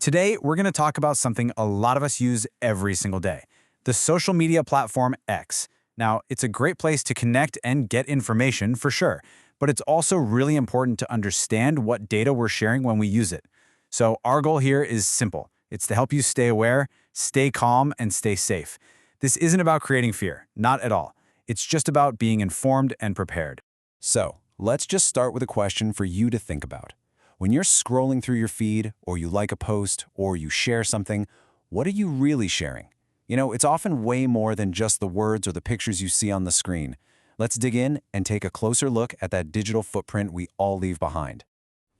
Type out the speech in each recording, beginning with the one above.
Today, we're going to talk about something a lot of us use every single day, the social media platform X. Now, it's a great place to connect and get information for sure, but it's also really important to understand what data we're sharing when we use it. So our goal here is simple. It's to help you stay aware, stay calm, and stay safe. This isn't about creating fear, not at all. It's just about being informed and prepared. So, let's just start with a question for you to think about. When you're scrolling through your feed, or you like a post, or you share something, what are you really sharing? It's often way more than just the words or the pictures you see on the screen. Let's dig in and take a closer look at that digital footprint we all leave behind.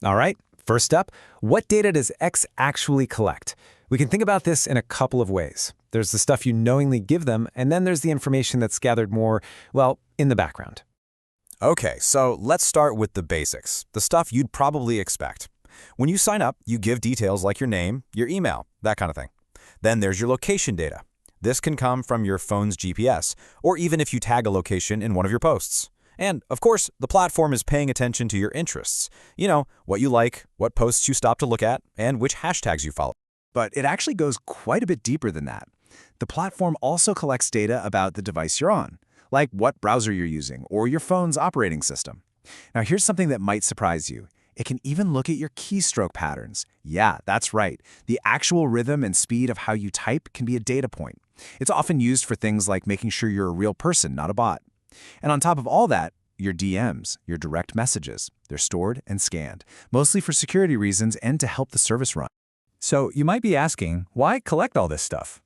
All right, first up, what data does X actually collect? We can think about this in a couple of ways. There's the stuff you knowingly give them, and then there's the information that's gathered more, well, in the background. Okay, so let's start with the basics, the stuff you'd probably expect. When you sign up, you give details like your name, your email, that kind of thing. Then there's your location data. This can come from your phone's GPS, or even if you tag a location in one of your posts. And, of course, the platform is paying attention to your interests. What you like, what posts you stop to look at, and which hashtags you follow. But it actually goes quite a bit deeper than that. The platform also collects data about the device you're on, like what browser you're using or your phone's operating system. Now, here's something that might surprise you. It can even look at your keystroke patterns. Yeah, that's right. The actual rhythm and speed of how you type can be a data point. It's often used for things like making sure you're a real person, not a bot. And on top of all that, your DMs, your direct messages, they're stored and scanned, mostly for security reasons and to help the service run. So you might be asking, why collect all this stuff?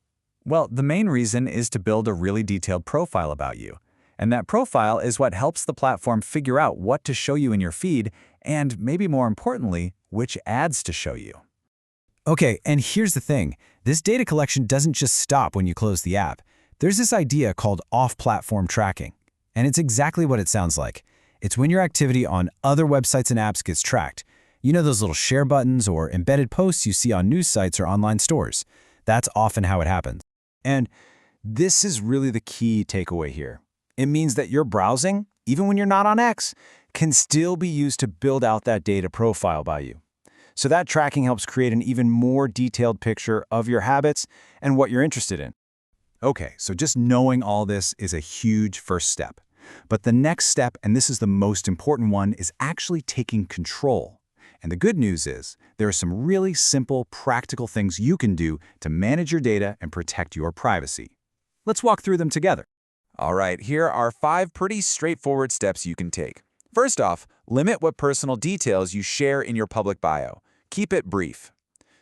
Well, the main reason is to build a really detailed profile about you. And that profile is what helps the platform figure out what to show you in your feed and, maybe more importantly, which ads to show you. Okay, and here's the thing. This data collection doesn't just stop when you close the app. There's this idea called off-platform tracking. And it's exactly what it sounds like. It's when your activity on other websites and apps gets tracked. You know those little share buttons or embedded posts you see on news sites or online stores. That's often how it happens. And this is really the key takeaway here. It means that your browsing, even when you're not on X, can still be used to build out that data profile by you. So that tracking helps create an even more detailed picture of your habits and what you're interested in. Okay, so just knowing all this is a huge first step. But the next step, and this is the most important one, is actually taking control. And the good news is, there are some really simple, practical things you can do to manage your data and protect your privacy. Let's walk through them together. All right, here are 5 pretty straightforward steps you can take. First off, limit what personal details you share in your public bio. Keep it brief.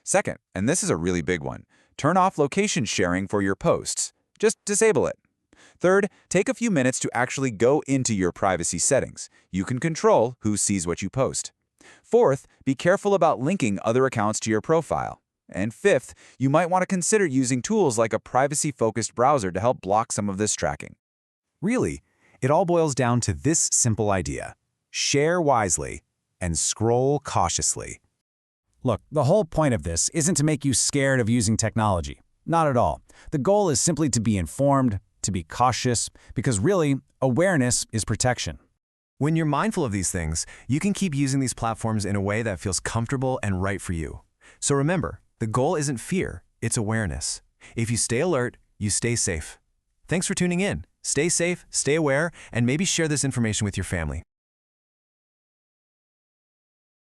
Second, and this is a really big one, turn off location sharing for your posts. Just disable it. Third, take a few minutes to actually go into your privacy settings. You can control who sees what you post. Fourth, be careful about linking other accounts to your profile. And fifth, you might want to consider using tools like a privacy-focused browser to help block some of this tracking. Really, it all boils down to this simple idea. Share wisely and scroll cautiously. Look, the whole point of this isn't to make you scared of using technology. Not at all. The goal is simply to be informed, to be cautious, because really, awareness is protection. When you're mindful of these things, you can keep using these platforms in a way that feels comfortable and right for you. So remember, the goal isn't fear, it's awareness. If you stay alert, you stay safe. Thanks for tuning in. Stay safe, stay aware, and maybe share this information with your family.